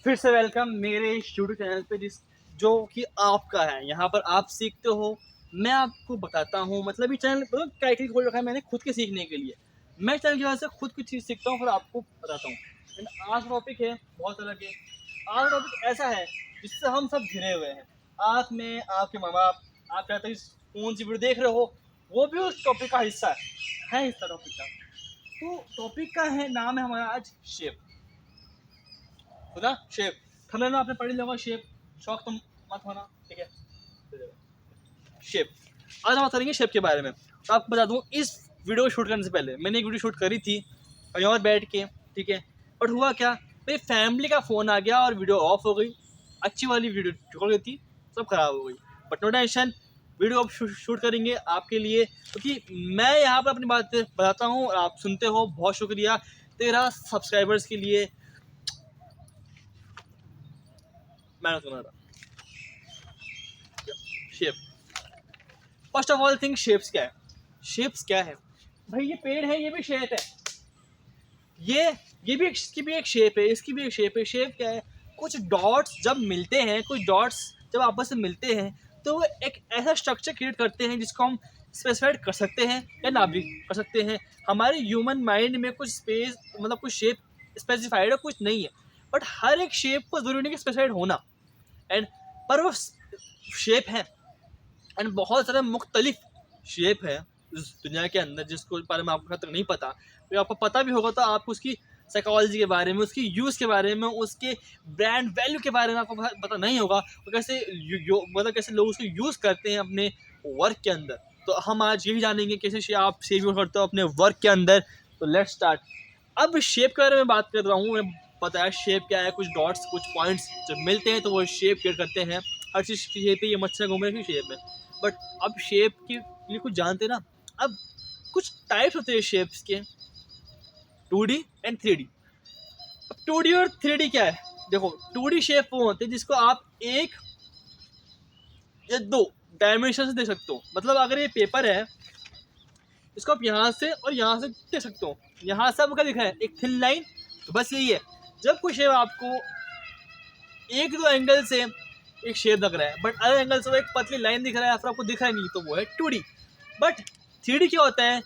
फिर से वेलकम मेरे यूट्यूब चैनल पे जो कि आपका है। यहाँ पर आप सीखते हो, मैं आपको बताता हूँ। मतलब ये चैनल टाइटल खोल रखा है मैंने खुद के सीखने के लिए। मैं चैनल की वजह से खुद कुछ चीज़ सीखता हूँ, फिर आपको बताता हूँ। लेकिन आज टॉपिक है बहुत अलग है। आज टॉपिक ऐसा है जिससे हम सब घिरे हुए हैं। आप में, आपके माँ बाप, आप चाहते कौन सी वीडियो देख रहे हो, वो भी उस टॉपिक का हिस्सा है हिस्सा टॉपिक का। तो टॉपिक का है नाम है हमारा आज शेप। सुना शेप, थंबनेल में आपने पढ़ लिया होगा शेप। शौक तुम मत होना, ठीक है। शेप, आज हम बात करेंगे शेप के बारे में। तो आपको बता दूं, इस वीडियो को शूट करने से पहले मैंने एक वीडियो शूट करी थी कहीं और बैठ के, ठीक है। बट हुआ क्या, मेरी फैमिली का फ़ोन आ गया और वीडियो ऑफ हो गई। अच्छी वाली वीडियो छोड़ गई थी, सब खराब हो गई। बट नो टेंशन, वीडियो अब शूट करेंगे आपके लिए, क्योंकि मैं यहाँ पर अपनी बात बताता हूँ और आप सुनते हो। बहुत शुक्रिया 13 सब्सक्राइबर्स के लिए। मैं सुना था shape. First of all think shapes क्या है। शेप्स क्या है भाई, ये पेड़ है, ये भी शेप है। ये भी इसकी भी एक शेप है, इसकी भी एक शेप है। शेप क्या है, कुछ डॉट्स जब मिलते हैं, कुछ डॉट्स जब आपस में मिलते हैं तो वो एक ऐसा स्ट्रक्चर क्रिएट करते हैं जिसको हम स्पेसिफाइड कर सकते हैं या ना भी कर सकते हैं। हमारे ह्यूमन माइंड में कुछ स्पेस, मतलब कुछ शेप स्पेसिफाइड है, कुछ नहीं है। बट हर एक शेप को जरूरी नहीं कि स्पेसिफाइड होना। एंड पर वो शेप है, एंड बहुत सारे मुख्तलिफ शेप है इस दुनिया के अंदर जिसको बारे में आपको तक नहीं पता। तो आपको पता भी होगा तो आपको उसकी साइकोलॉजी के बारे में, उसकी यूज़ के बारे में, उसके ब्रांड वैल्यू के बारे में आपको पता नहीं होगा। तो कैसे मतलब कैसे लोग उसको यूज़ करते हैं अपने वर्क के अंदर। तो हम आज यही जानेंगे कैसे आप शेप यूज़ करते हो अपने वर्क के अंदर। तो लेट्स स्टार्ट। अब शेप के बारे में बात कर रहा हूँ मैं। बताया शेप क्या है, कुछ डॉट्स, कुछ पॉइंट्स जब मिलते हैं तो वो शेप क्रिएट करते हैं। हर चीज़ की शेप है, ये मच्छर घूम रहे की शेप है। बट अब शेप के लिए कुछ जानते ना। अब कुछ टाइप्स होते हैं शेप्स के, 2D एंड 3D। अब 2D और 3D क्या है, देखो 2D शेप वो होते हैं जिसको आप एक या दो डायमेंशन से देख सकते हो। मतलब अगर ये पेपर है, इसको आप यहाँ से और यहाँ से देख सकते हो। यहाँ से आपको क्या दिख रहा है, एक थिन लाइन। तो बस यही है, जब कोई शेप आपको एक दो एंगल से एक शेप लग रहा है बट अदर एंगल से वो एक पतली लाइन दिख रहा है, फिर आपको दिख रहा नहीं, तो वो है 2D। बट 3D क्या होता है,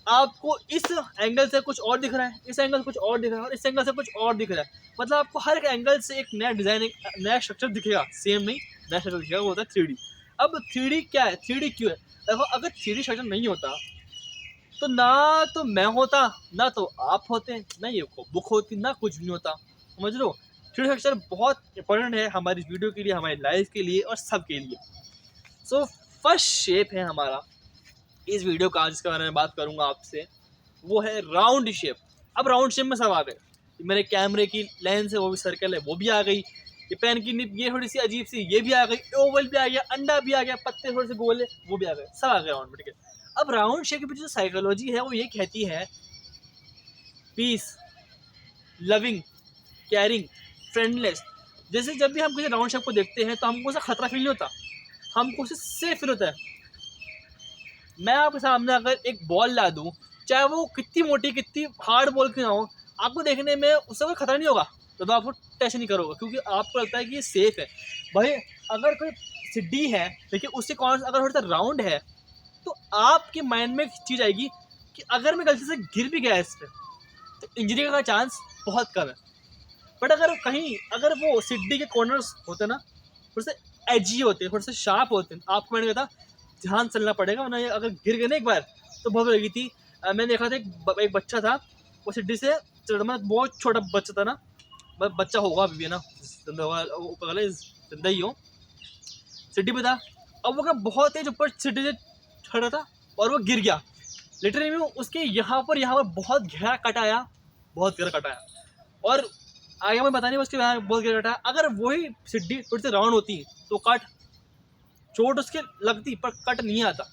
आपको इस एंगल से कुछ और दिख रहा है, इस एंगल से कुछ और दिख रहा है और इस एंगल से कुछ और दिख रहा है। मतलब आपको हर एक एंगल से एक नया डिजाइन, एक नया स्ट्रक्चर दिखेगा। सेम नहीं, नया स्ट्रक्चर दिखेगा, वो होता है 3D। अब 3D क्या है, 3D क्यों है, देखो अगर 3D स्ट्रक्चर नहीं होता तो ना तो मैं होता, ना तो आप होते, ना ये बुक होती, ना कुछ नहीं होता। समझ लो, 3D स्ट्रक्चर बहुत इंपॉर्टेंट है हमारी वीडियो के लिए, हमारी लाइफ के लिए और सब के लिए। सो फर्स्ट शेप है हमारा इस वीडियो का, जिसके बारे में बात करूंगा आपसे, वो है राउंड शेप। अब राउंड शेप में सब आ गए। मेरे कैमरे की लेंस है वो भी सर्कल है, वो भी आ गई। ये पेन की निब ये थोड़ी सी अजीब सी, ये भी आ गई। ओवल भी आ गया, अंडा भी आ गया, पत्ते थोड़े से गोले वो भी आ गए, सब आ गए राउंड में, ठीक है। अब राउंड शेप के पीछे जो साइकोलॉजी है वो ये कहती है, पीस, लविंग, केयरिंग, फ्रेंडलेस। जैसे जब भी हम किसी राउंड शेप को देखते हैं तो हमको उसका खतरा फील नहीं होता, हमको उससे सेफ फील होता है। मैं आपके सामने अगर एक बॉल ला दूं, चाहे वो कितनी मोटी कितनी हार्ड बॉल क्यों ना हो, आपको देखने में उससे कोई खतरा नहीं होगा। तो आपको टच नहीं करोगे क्योंकि आपको लगता है कि ये सेफ है। भाई अगर कोई सिड्डी है, देखिए उसके कॉर्नर अगर थोड़ा सा राउंड है, तो आपके माइंड में एक चीज़ आएगी कि अगर मैं गलती से गिर भी गया इस पर तो इंजरी का चांस बहुत कम है। बट अगर कहीं अगर वो सिड्डी के कॉर्नर्स होते ना, थोड़े से एजी होते हैं, थोड़े से शार्प होते हैं, आपको मैंने कहा था ध्यान चलना पड़ेगा, वरना ये अगर गिर गए ना एक बार तो बहुत लगी थी। मैंने देखा था एक बच्चा था, वो सिड्डी से मतलब बहुत छोटा बच्चा था ना, बच्चा होगा अभी भी ना, जिंदा होगा, ऊपर वाले जिंदा ही हो, सिड्डी पे था। अब वो क्या बहुत तेज ऊपर सिड्डी से चढ़ा था और वो गिर गया। लिटरली में उसके यहाँ पर बहुत गहरा कट आया, बहुत गहरा कट आया। और आगे मैं बता नहीं उसके यहाँ बहुत गहरा कट आया। अगर वही सिड्डी थोड़ी सी राउंड होती तो कट, चोट उसके लगती पर कट नहीं आता,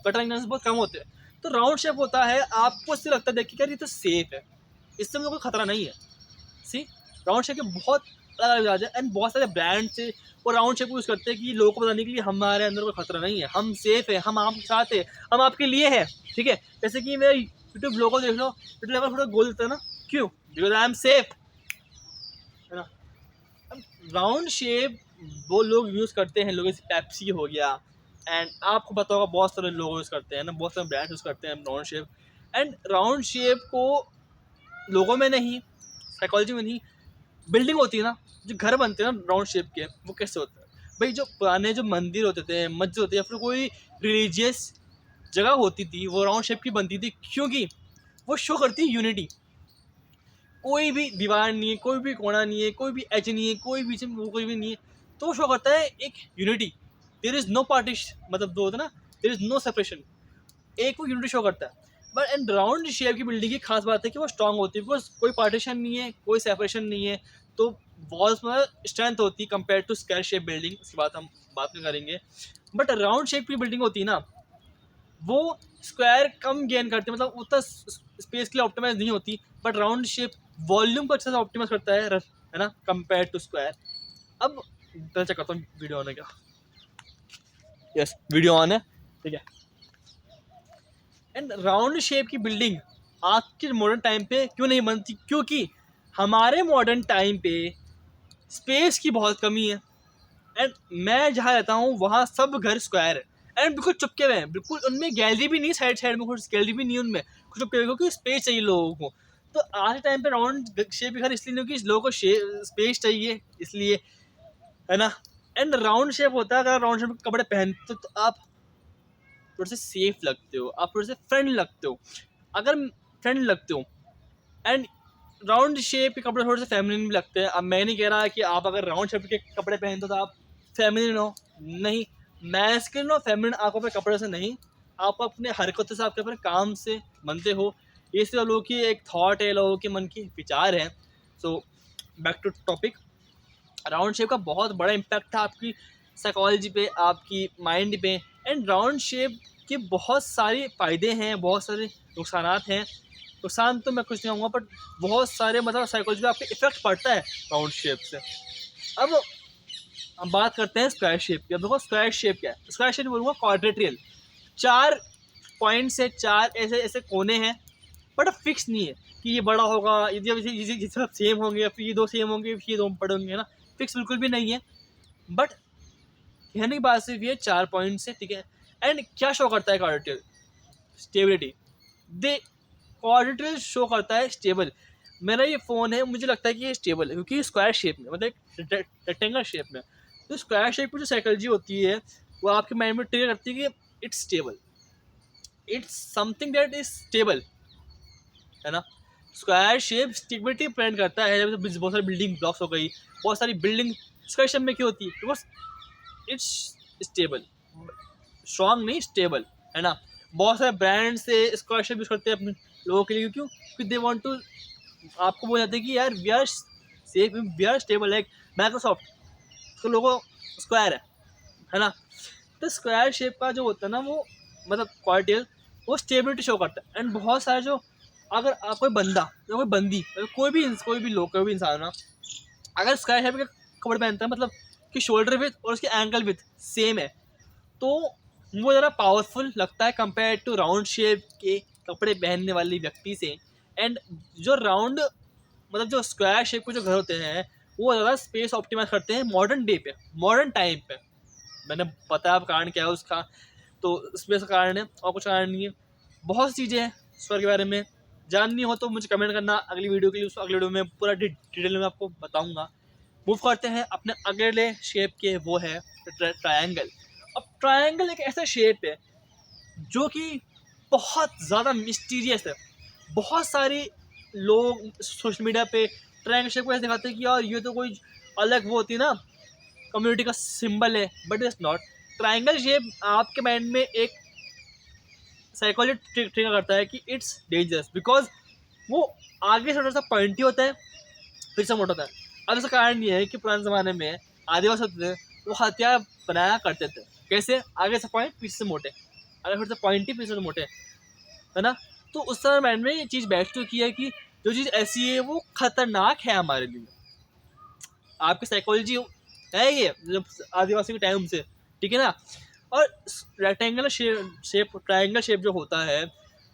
कट लगने से बहुत कम होते हैं। तो राउंड शेप होता है, आपको इससे लगता है देखिए यार ये तो सेफ है, इससे मुझे कोई खतरा नहीं है। सी, राउंड शेप के बहुत अलग अलग है एंड बहुत सारे ब्रांड से वो राउंड शेप यूज़ करते हैं कि लोगों को बताने के लिए हमारे अंदर कोई खतरा नहीं है, हम सेफ है, हम आपके साथ है, हम आपके लिए है, ठीक है। जैसे कि मेरे यूट्यूब लोगो देख लो, यूट्यूब लेवल थोड़ा गोल देता है ना, क्यों, बिकॉज आई एम सेफ, है ना। राउंड शेप वो लोग यूज़ करते हैं, लोग जैसे पेप्सी हो गया, एंड आपको पता होगा बहुत सारे लोग यूज़ करते हैं ना, बहुत सारे ब्रांड्स यूज़ करते हैं round shape. And round shape को लोगों में नहीं, साइकोलॉजी में नहीं, बिल्डिंग होती है ना, जो घर बनते हैं ना राउंड शेप के, वो कैसे होता है भाई? जो पुराने जो मंदिर होते थे, मस्जिद होती है, या फिर कोई रिलीजियस जगह होती थी, वो राउंड शेप की बनती थी, क्योंकि वो शो करती है यूनिटी। कोई भी दीवार नहीं है, कोई भी कोना नहीं है, कोई भी एज नहीं है, कोई बीच में कोई भी नहीं है, तो शो करता है एक unity. There is no partition, मतलब दो होता है ना, देयर इज नो सेपरेशन, एक वो यूनिटी शो करता है। बट एंड राउंड शेप की बिल्डिंग की खास बात है कि वो स्ट्रांग होती है, बिकॉज कोई पार्टीशन नहीं है, कोई सेपरेशन नहीं है, तो वॉल्स में स्ट्रेंथ होती है compare to square shape building. इसकी बात हम बात में करेंगे। बट राउंड शेप की बिल्डिंग होती है ना, वो स्क्वायर कम गेन करती है, मतलब उतना स्पेस के लिए ऑप्टिमाइज नहीं होती, बट राउंड शेप वॉल्यूम को अच्छे से ऑप्टिमाइज करता है ना, कंपेयर टू स्क्वायर। अब पता चेक करता हूँ वीडियो ऑन है क्या। यस, वीडियो ऑन है, ठीक है। एंड राउंड शेप की बिल्डिंग आज के मॉडर्न टाइम पे क्यों नहीं बनती? क्योंकि हमारे मॉडर्न टाइम पे स्पेस की बहुत कमी है। एंड मैं जहाँ रहता हूँ वहाँ सब घर स्क्वायर है, एंड बिल्कुल चुपके हुए हैं, बिल्कुल उनमें गैलरी भी नहीं, साइड साइड में कुछ गैलरी भी नहीं उनमें, कुछ चुपके हुए, क्योंकि स्पेस चाहिए लोगों को। तो आज के टाइम पे राउंड शेप के घर इसलिए नहीं, क्योंकि लोगों को स्पेस चाहिए, इसलिए, है ना। एंड राउंड शेप होता है, अगर राउंड शेप के कपड़े पहनते तो आप थोड़े से सेफ लगते हो, आप थोड़े से फ्रेंड लगते हो, अगर फ्रेंड लगते हो। एंड राउंड शेप के कपड़े थोड़े से फेमिनिन भी लगते हैं। अब मैं नहीं कह रहा कि आप अगर राउंड शेप के कपड़े पहनते हो तो आप फेमिनिन हो, नहीं। मैस्कुलिन और फेमिनिन आंखों पे कपड़े से नहीं, आप अपने हरकतों से, आपके अपने काम से बनते हो। ये सिर्फ लोगों की एक थॉट है, लोगों के मन के विचार हैं। So back to topic, round shape का बहुत बड़ा इम्पैक्ट था आपकी साइकोलॉजी पे, आपकी माइंड पे। एंड राउंड शेप के बहुत सारे फ़ायदे हैं, बहुत सारे नुकसान हैं। नुकसान तो मैं कुछ नहीं कहूँगा, बट बहुत सारे मतलब साइकोलॉजी पे आपके इफेक्ट पड़ता है राउंड शेप से। अब हम बात करते हैं स्क्वायर शेप की। अब देखो स्क्वायर शेप क्या है। स्क्वायर शेप बोलूँगा क्वाड्रेट्रियल, 4 पॉइंट से 4 ऐसे ऐसे कोने हैं, बट अब फिक्स नहीं है कि ये बड़ा होगा, ये सब सेम होंगे, या फिर ये दो सेम होंगे, फिर ये दो बड़े होंगे, ना। फिक्स बिल्कुल भी नहीं है, बट कहने की बात सिर्फ ये 4 पॉइंट से, ठीक है। एंड क्या शो करता है क्वाड्रेट्रियल? स्टेबिलिटी। दे क्वाड्रेट्रियल शो करता है स्टेबल। मेरा ये फ़ोन है, मुझे लगता है कि ये स्टेबल है, क्योंकि स्क्वायर शेप में, मतलब एक रेक्टेंगल शेप में। तो स्क्वायर शेप की जो साइकोलॉजी होती है, वो आपके माइंड में ट्रिगर करती है कि it's stable, it's something that is stable, है ना। स्क्वायर शेप स्टेबिलिटी प्रेजेंट करता है। जब बहुत सारी बिल्डिंग ब्लॉक्स हो गई, बहुत सारी बिल्डिंग स्क्वायर शेप में क्यों होती है? बिकॉज इट्स स्टेबल, स्ट्रॉन्ग नहीं, स्टेबल, है ना। बहुत सारे ब्रांड से स्क्वायर शेप यूज करते हैं अपने लोगों के लिए, क्यों? क्योंकि दे वांट टू आपको बोल जाते हैं कि यार we are safe, we are stable, like Microsoft, तो लोगो स्क्वायर है ना। तो स्क्वायर शेप का जो होता है ना, वो मतलब क्वाड्रेटियल, वो स्टेबिलिटी शो करता है। एंड बहुत सारे जो, अगर आप कोई बंदा या कोई बंदी, कोई भी लोग, कोई भी इंसान ना, अगर स्क्वायर शेप के कपड़े पहनता है, मतलब कि शोल्डर विथ और उसके एंकल विथ सेम है, तो वो ज़रा पावरफुल लगता है कंपेयर टू राउंड शेप के कपड़े पहनने वाले व्यक्ति से। एंड जो राउंड, मतलब जो स्क्वायर शेप के जो घर होते हैं, वो ज़्यादा स्पेस ऑप्टिमाइज करते हैं मॉडर्न डे पे, मॉडर्न टाइम पे। मैंने बताया अब कारण क्या है उसका, तो स्पेस का कारण है, और कुछ कारण नहीं है। बहुत सी चीज़ें हैं स्क्वायर के बारे में, जाननी हो तो मुझे कमेंट करना अगली वीडियो के लिए, उसको अगली वीडियो में पूरा डिटेल में आपको बताऊँगा। मूव करते हैं अपने अगले शेप के, वो है ट्रायंगल। अब ट्रायंगल एक ऐसा शेप है जो कि बहुत ज़्यादा मिस्टीरियस है। बहुत सारे लोग सोशल मीडिया पे ट्रायंगल शेप को ऐसे दिखाते हैं कि यार ये तो कोई अलग वो होती है ना, कम्युनिटी का सिंबल है, but it's not. Triangle shape आपके माइंड में एक साइकोलॉजी ट्रिगर करता है कि इट्स डेंजरस, बिकॉज वो आगे से थोड़ा सा पॉइंटी होता है, फिर से मोटा होता है। अब इसका कारण ये है कि पुराने ज़माने में आदिवासी होते थे, वो हथियार बनाया करते थे कैसे? आगे से पॉइंट, पीछे से मोटे, आगे फिर से पॉइंटी, पीछे से मोटे, है ना। तो उस समय माइंड में ये चीज़ बैठ चुकी है कि जो चीज़ ऐसी है वो खतरनाक है हमारे लिए। आपकी साइकोलॉजी है ये जब आदिवासी के टाइम से, ठीक है ना। और रेक्टेंगल शेप ट्रायंगल शेप जो होता है,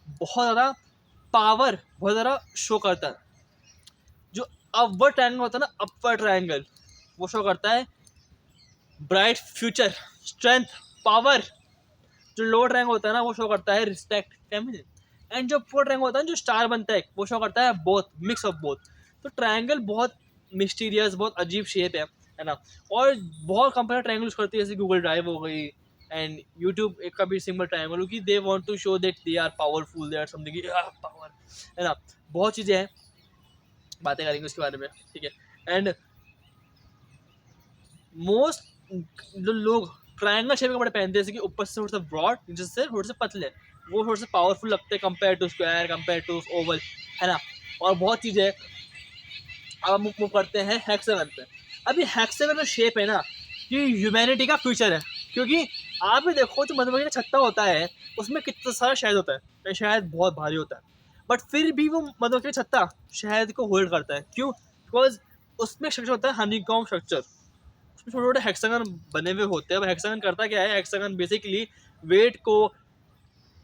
बहुत ज़्यादा पावर, बहुत ज़्यादा शो करता है। जो अपवर्ड ट्रायंगल होता है ना, अपवर्ड ट्रायंगल, वो शो करता है ब्राइट फ्यूचर, स्ट्रेंथ, पावर। जो लोअर रैंक होता है ना वो शो करता है रिस्पेक्ट, फेमिनिन। एंड जो फोर्थ रैंक होता है जो स्टार बनता है वो शो करता है बोथ, मिक्स ऑफ बोथ। तो ट्रायंगल बहुत मिस्टीरियस, बहुत अजीब शेप है ना। और बहुत कंपनी ट्रायंगल यूज करती है, जैसे गूगल ड्राइव हो गई एंड यूट्यूब एक का भी सिंगल ट्रायंगल, क्योंकि they want to show that they are powerful, they are something power, है ना। बहुत चीज़ें हैं, बातें करेंगे उसके बारे में, ठीक है। एंड मोस्ट जो लोग ट्रायंगल शेप के कपड़े पहनते हैं, जैसे कि ऊपर से थोड़ा सा ब्रॉड, नीचे से थोड़े से पतले, वो थोड़े से पावरफुल लगते हैं compare to square, compare to oval, है ना। और बहुत चीज़ें। अब हम मूव करते हैं हेक्सागन पे। अभी हेक्सागन जो शेप है ना, ये ह्यूमैनिटी का फ्यूचर है, क्योंकि आप भी देखो जो मधुमक्खी का छत्ता होता है उसमें कितना सारा शहद होता है, शहद बहुत भारी होता है, बट फिर भी वो मधुमक्खी का छत्ता शहद को होल्ड करता है। क्यों? बिकॉज उसमें स्ट्रक्चर होता है हनीकॉम्ब स्ट्रक्चर, उसमें छोटे छोटे हेक्सागन बने हुए होते हैं। अब हेक्सागन करता क्या है, हेक्सागन बेसिकली वेट को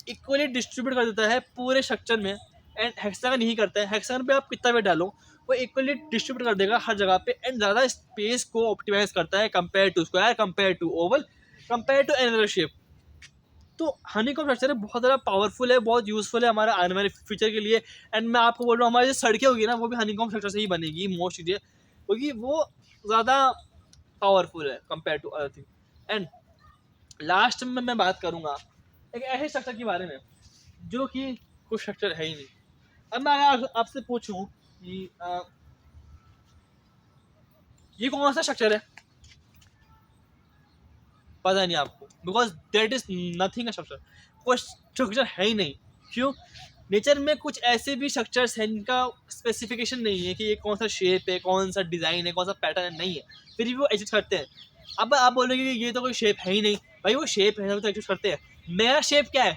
इक्वली डिस्ट्रीब्यूट कर देता है पूरे स्ट्रक्चर में। एंड हेक्सागन यही करता है, हेक्सागन पे आप कितना वेट डालो वो इक्वली डिस्ट्रीब्यूट कर देगा हर जगह पे, एंड ज़्यादा स्पेस को ऑप्टिमाइज करता है compare to square, compare to oval, compare to any shape. तो हनीकॉम्ब स्ट्रक्चर है, बहुत ज़्यादा पावरफुल है, बहुत यूजफुल है हमारे आने वाले फ्यूचर के लिए। एंड मैं आपको बोल रहा हूँ हमारी जो सड़कें होगी ना वो भी हनीकॉम्ब स्ट्रक्चर से ही बनेगी मोस्ट चीज़ें, क्योंकि वो ज़्यादा पावरफुल है compare to other thing. And last में मैं बात करूँगा एक ऐसे स्ट्रक्चर के बारे में जो कि कुछ स्ट्रक्चर है ही नहीं। अब मैं अगर आपसे पूछूं कि ये कौन सा स्ट्रक्चर है, पता नहीं आपको, because that is nothing structure, कोई स्ट्रक्चर है ही नहीं। क्यों? नेचर में कुछ ऐसे भी स्ट्रक्चर्स हैं जिनका स्पेसिफिकेशन नहीं है कि ये कौन सा शेप है, कौन सा डिज़ाइन है, कौन सा पैटर्न है, नहीं है, फिर भी वो एग्जिस्ट करते हैं। अब आप बोलोगे कि ये तो कोई शेप है ही नहीं, भाई वो शेप है तो एग्जिस्ट करते हैं। मेरा शेप क्या है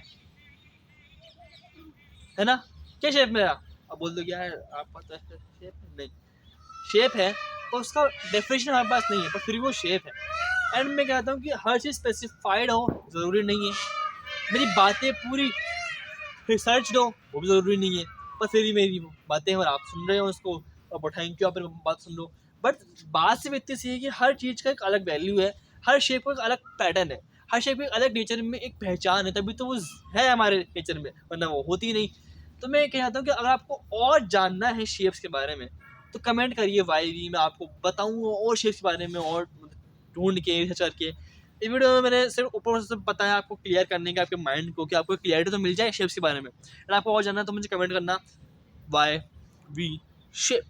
ना, क्या शेप मेरा? अब बोल दो यार आप पता है शेप नहीं, शेप है तो उसका डेफिनेशन हमारे पास नहीं है, पर फिर भी वो शेप है। एंड मैं कहता हूँ कि हर चीज़ स्पेसिफाइड हो ज़रूरी नहीं है, मेरी बातें पूरी रिसर्च हो वो भी ज़रूरी नहीं है, पर फिर भी मेरी बातें और आप सुन रहे हो उसको, और थैंक यू, आप बात सुन लो। बट बात सिर्फ इतनी सी है कि हर चीज़ का एक अलग वैल्यू है, हर शेप का एक अलग पैटर्न है, हर शेप की अलग नेचर में एक पहचान है, तभी तो वो है हमारे नेचर में, वरना वो होती नहीं। तो मैं कहता हूँ कि अगर आपको और जानना है शेप्स के बारे में तो कमेंट करिए वाई, मैं आपको बताऊँगा और शेप्स के बारे में और ढूंढ के रिसर्च करके। इस वीडियो में मैंने सिर्फ ऊपर से बताया आपको क्लियर करने के आपके माइंड को, कि आपको क्लियरिटी तो मिल जाए शेप्स के बारे में। अगर आपको और जानना है तो मुझे कमेंट करना वाई वी शेप।